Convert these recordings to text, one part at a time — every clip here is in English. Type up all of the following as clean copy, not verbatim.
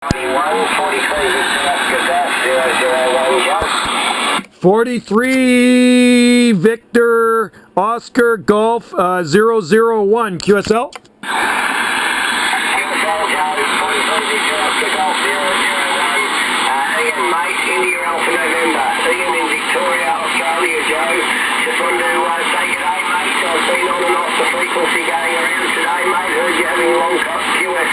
43 Victor Oscar Golf 001 QSL. India Alpha November. Ian in Victoria, Australia, Joe. Just wanted to say good day, mate. I've been on and off the frequency going around today, mate. Heard you having a long QSO, but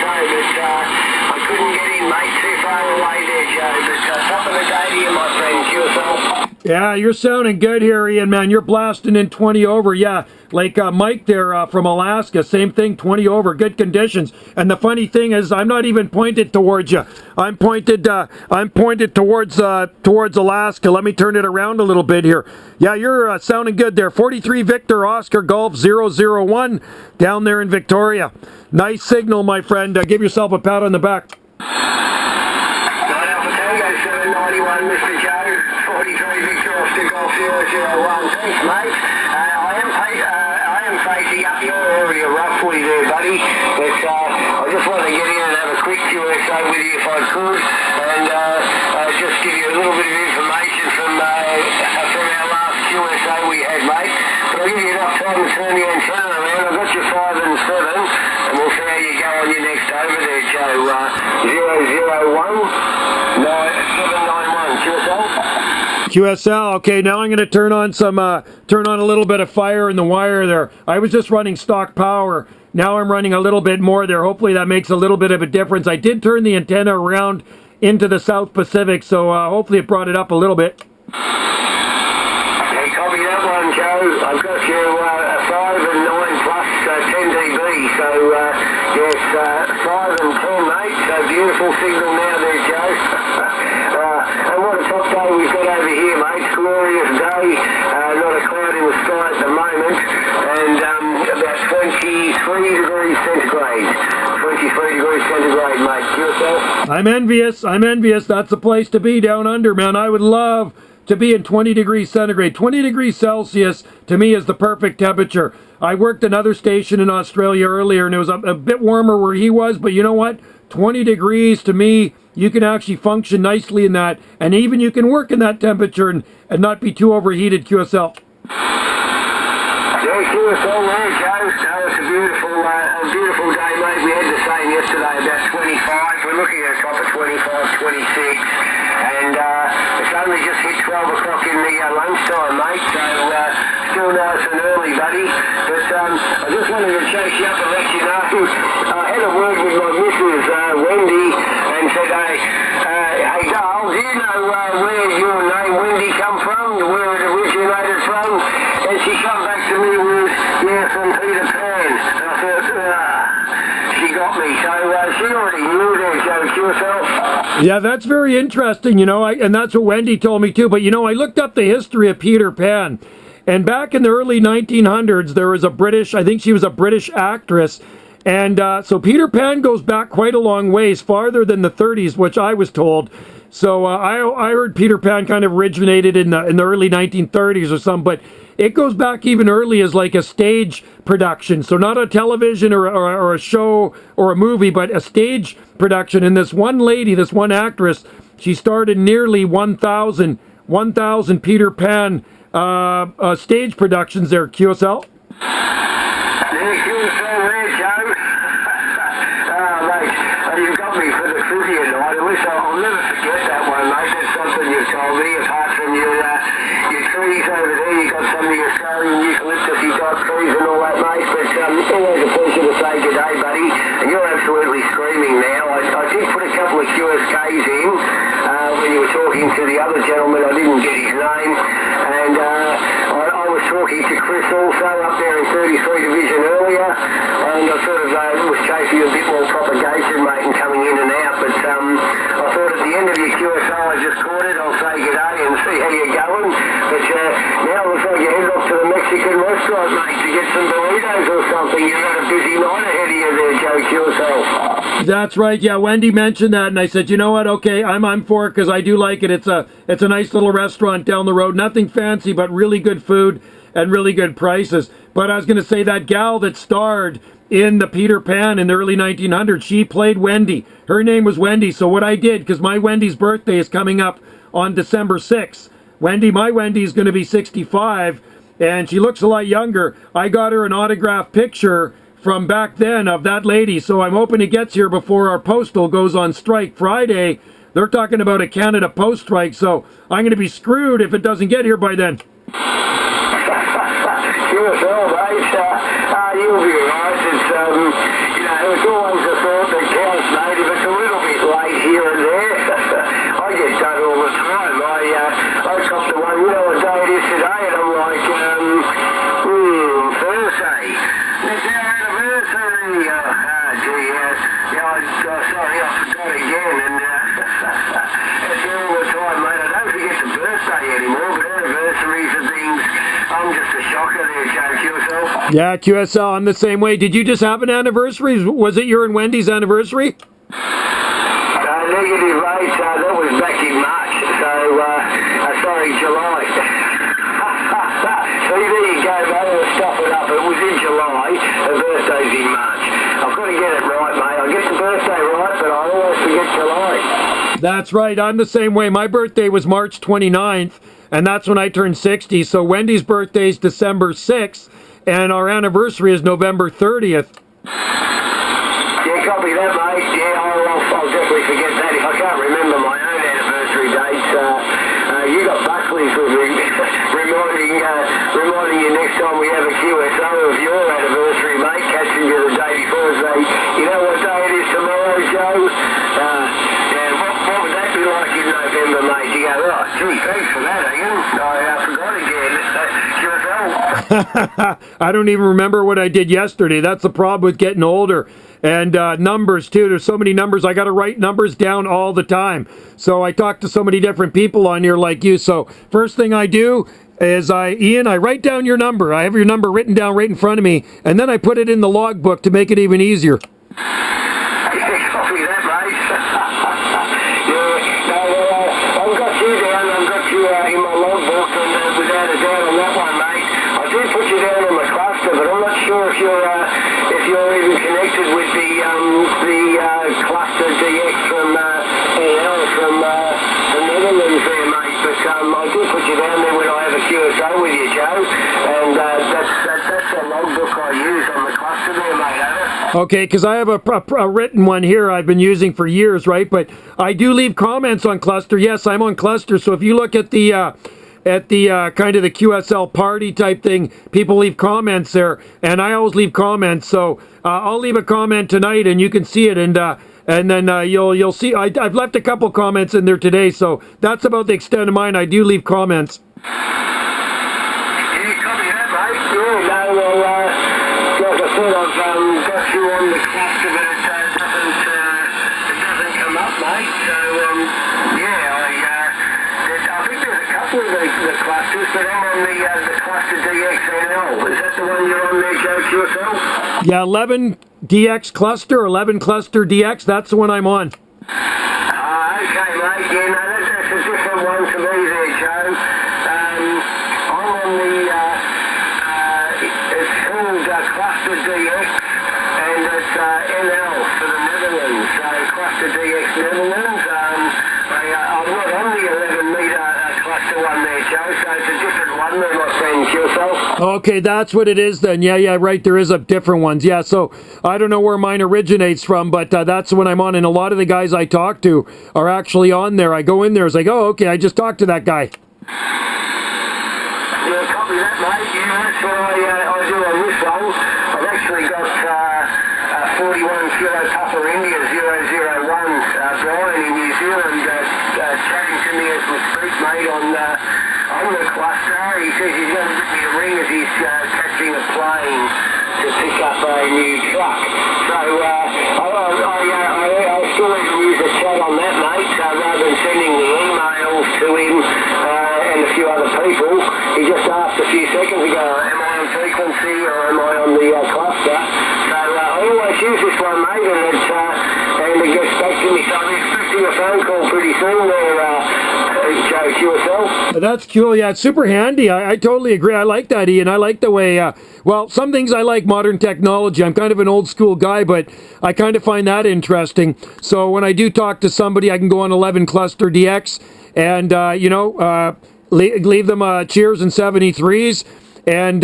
I couldn't get in, mate. Too far away there, Joe. But top of the day to you, my friend. QSO. Yeah, you're sounding good here, Ian, man. You're blasting in 20 over. Yeah, like Mike there from Alaska, same thing, 20 over, good conditions. And the funny thing is, I'm not even pointed towards you. I'm pointed towards Alaska. Let me turn it around a little bit here. Yeah, you're sounding good there. 43 Victor Oscar Golf 001 down there in Victoria. Nice signal, my friend. Give yourself a pat on the back. 9 Alpha Tango 791, Mr. Joe. 43 Victor Oscar Golf 001. Thanks, mate. I am facing up your area roughly there, buddy. But I just wanted to get in and have a quick QSO with you if I could, and just give you a little bit of information from our last QSO we had, mate. But I'll give you enough time to turn the antenna around. I've got your 5 and 7, and we'll see how you go on your next over there, Joe. 001 791 QSO. QSL. Okay, now I'm going to turn on a little bit of fire in the wire there. I was just running stock power. Now I'm running a little bit more there. Hopefully that makes a little bit of a difference. I did turn the antenna around into the South Pacific, so hopefully it brought it up a little bit. Hey, copy that one, Joe. I've got you 5 and 9 plus 10 dB, so yes, 5 and 10, mate. So beautiful signal now there, Joe. And what a top day we've got over here, mate. Glorious day. Not a cloud in the sky at the moment, and about 23 degrees centigrade. 23 degrees centigrade, mate. Yourself? I'm envious. That's the place to be down under, man. I would love to be in 20 degrees centigrade. 20 degrees Celsius to me is the perfect temperature. I worked another station in Australia earlier, and it was a bit warmer where he was, but you know what? 20 degrees to me, you can actually function nicely in that, and even you can work in that temperature and not be too overheated, QSL. Yeah, QSL there, Joe. No, it's a beautiful day, mate. We had the same yesterday, about 25. We're looking at a top of 25, 26. And it's only just hit 12 o'clock in the lunchtime, mate. So still nice and early, buddy. But I just wanted to chase you up and let you know. I had a word with my missus, Wendy, and said, hey, Dale, do you know where your name Wendy come from, where it originated from? And she come back to me with, yeah, from Peter Pan. And I thought, she got me. So she already knew there, Joe, QSL. Yeah, that's very interesting, and that's what Wendy told me too. But, I looked up the history of Peter Pan. And back in the early 1900s, there was I think she was a British actress. And so Peter Pan goes back quite a long ways, farther than the 30s, which I was told. So I heard Peter Pan kind of originated in the early 1930s or something, but it goes back even early as like a stage production. So not a television or a show or a movie, but a stage production. And this one lady, this one actress, she started nearly 1,000 Peter Pan stage productions there, QSL. Yeah, QSL there, Joe. Mate, you've got me for the trivia night. At least I'll never forget that one, mate. That's something you've told me, apart from your trees over there. You've got some of your Australian eucalyptus, you've got trees and all that, mate. But always a pleasure to say good day, buddy. And you're absolutely screaming now. I did put a couple of QSKs in when you were talking to the other gentleman. I didn't get his name. And I was talking to Chris also up there in 33 Division earlier, and I sort of was chasing a bit more propagation, mate, and coming in and out. But I thought at the end of your QSO, I just caught it. I'll say good day and see how you're going. But now it looks like you're headed off to the Mexican restaurant, mate, to get some burritos or something. You've had a busy night ahead of you there, Joe QSO. That's right. Yeah, Wendy mentioned that, and I said, you know what? Okay, I'm for it because I do like it. It's a nice little restaurant down the road. Nothing fancy, but really good food and really good prices. But I was going to say that gal that starred in the Peter Pan in the early 1900s. She played Wendy. Her name was Wendy. So what I did, because my Wendy's birthday is coming up on December 6th. My Wendy is going to be 65, and she looks a lot younger. I got her an autographed picture from back then of that lady. So I'm hoping it gets here before our postal goes on strike Friday. They're talking about a Canada Post strike, so I'm going to be screwed if it doesn't get here by then. You'll be right. It's always a thought that counts, mate. If it's a little bit late here and there, I get done all the time. I copped the one, what day it is today, and I'm like, Thursday. It's our anniversary. Sorry, I forgot again, and it's all the time, mate. I don't forget the birthday anymore, but anniversaries and things, I'm just a shocker there, Joe. QSL? Yeah, QSL, I'm the same way. Did you just have an anniversary? Was it your and Wendy's anniversary? Negative, mate. That was back in March, so, sorry, July. See, there you go, mate. I'll stop it up. It was in July. The birthday's in March. I've got to get it right, mate. I get the birthday right, but I always forget July. That's right. I'm the same way. My birthday was March 29th, and that's when I turned 60. So Wendy's birthday is December 6th, and our anniversary is November 30th. Yeah, copy that, mate. Yeah, I'll definitely forget that if I can't remember my own anniversary dates. You got Buckley's with me, reminding you next time we have a QSO of your anniversary, mate, catching you the day before. Say, you know what day it is tomorrow, Joe? What would that be like in November, mate? You go, oh, gee, thanks for that, Ian. I forgot again. QSO. I don't even remember what I did yesterday. That's the problem with getting older. And numbers, too. There's so many numbers. I got to write numbers down all the time. So I talk to so many different people on here like you. So first thing I do is Ian, I write down your number. I have your number written down right in front of me. And then I put it in the logbook to make it even easier. In my logbook, and without a doubt on that one, mate. I did put you down on the cluster, but I'm not sure if you're even connected with the cluster DX from NL from the Netherlands there, mate. But I did put you down there when I have a QSO with you, Joe, and that's the logbook I use on the cluster there, mate. Okay, because I have a written one here I've been using for years, right? But I do leave comments on Cluster. Yes, I'm on Cluster. So if you look at the kind of the QSL party type thing, people leave comments there, and I always leave comments. So I'll leave a comment tonight, and you can see it, and then you'll see. I've left a couple comments in there today, so that's about the extent of mine. I do leave comments. Yeah, copy that, mate. Yeah, no, well, like I said, I've got you on the cluster, but it doesn't come up, mate. So I think there's a couple of the clusters, but I'm on the cluster DXNL. Is that the one you're on there, Joe, QSL? Yeah, 11 DX cluster, 11 cluster DX. That's the one I'm on. Okay, mate. Yeah, no, that's a different one for me there, Joe. I'm on it's called Cluster DX, and it's NL for the Netherlands. So Cluster DX Netherlands. I'm not on the 11-metre cluster one there, Joe. So it's a different one there, my friend, yourself. Okay, that's what it is then. Yeah, right. There is a different ones. Yeah, so I don't know where mine originates from, but that's when I'm on. And a lot of the guys I talk to are actually on there. I go in there, it's like, oh, okay, I just talked to that guy. Yeah, copy that, mate. Yeah, that's what I do on this one. I've actually got 41 Kilo Papa India 001 Brian in New Zealand chatting to me as we speak, mate, on the cluster. He says he's going to give me a ring as he's catching a plane to pick up a new truck. So I still even use a chat on that, mate, rather than sending the emails to him and a few other people. He just asked a few seconds ago, am I on frequency or am I on the cluster? So I always use this one, mate, and it gets back to me. So I'm expecting a phone call pretty soon there, Joe, QSL. That's cool. Yeah, it's super handy. I totally agree. I like that, Ian. I like the way, well, some things I like modern technology. I'm kind of an old school guy, but I kind of find that interesting. So when I do talk to somebody, I can go on 11 Cluster DX and, leave them cheers and 73s. And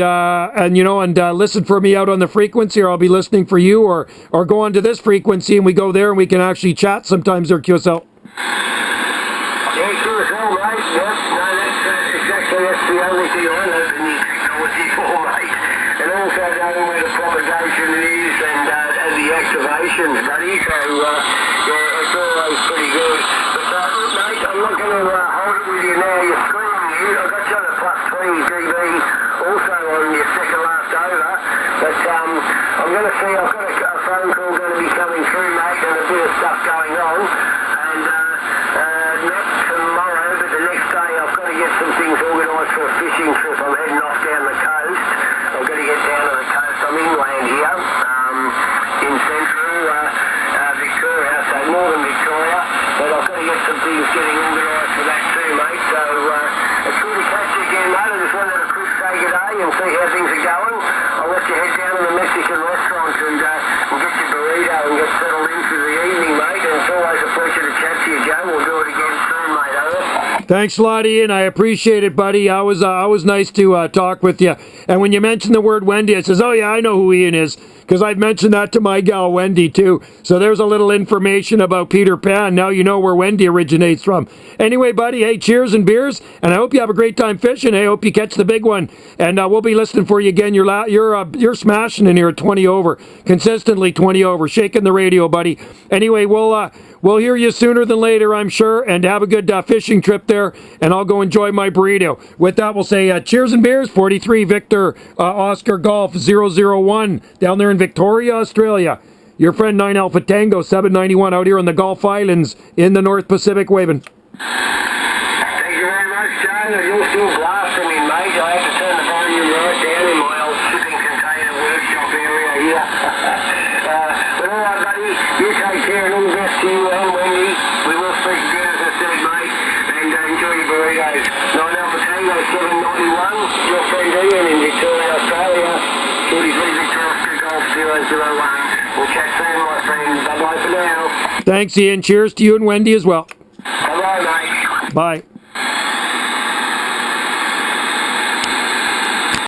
listen for me out on the frequency, or I'll be listening for you, or go onto this frequency and we go there and we can actually chat sometimes there, QSL. Yeah, sure as hell, mate. Yep. No, that's the only thing I know the new technology for, mate. And also knowing where the propagation is and the activations, buddy. So, it's always pretty good. But, look, mate, I'm not going to hold it with you now. You're screaming you. I've got you on a +3 dB also on your second last over. But, I'm going to see, I've got a phone call going to be coming through, mate, and a bit of stuff going on. And, not tomorrow, but the next day I've got to get some things organised for a fishing trip. I'm heading off down the coast. I've got to get down to the coast. I'm inland here, in central Victoria, so northern Victoria. But I've got to get some things getting organised for that too, mate. So it's good to catch you again, mate. I just wanted to quick say good day and see how things are going. I'll let you head down to the Mexican restaurant and get your burrito and get settled in for the evening, mate. And it's always a pleasure to chat to you, Joe. We'll do it again soon, mate. Over. Thanks a lot, Ian. I appreciate it, buddy. I was nice to talk with you. And when you mentioned the word Wendy, I says, oh yeah, I know who Ian is, because I've mentioned that to my gal Wendy too. So there's a little information about Peter Pan. Now you know where Wendy originates from. Anyway, buddy, hey, cheers and beers, and I hope you have a great time fishing. I hope you catch the big one, and we'll be listening for you again. You're smashing in here at 20 over, consistently 20 over, shaking the radio, buddy. Anyway, we'll hear you sooner than later, I'm sure, and have a good fishing trip there, and I'll go enjoy my burrito. With that, we'll say cheers and beers. 43 Victor Oscar Golf 001 down there in Victoria, Australia. Your friend 9 Alpha Tango 791 out here in the Gulf Islands in the North Pacific waving. Thank you very much, Joe. You're still blasting me, mate. I have to turn the volume right down in my old shipping container workshop area here. But all right, buddy, you take care and all the best to you and Wendy. We will speak again, as I said, mate, and enjoy your burritos. 9 Alpha Tango 791, your friend Ian in Victoria, Australia. 43 Victor Oscar Golf 001. We'll chat soon, my friend. Bye-bye for now. Thanks, Ian. Cheers to you and Wendy as well. Bye-bye, mate. Bye.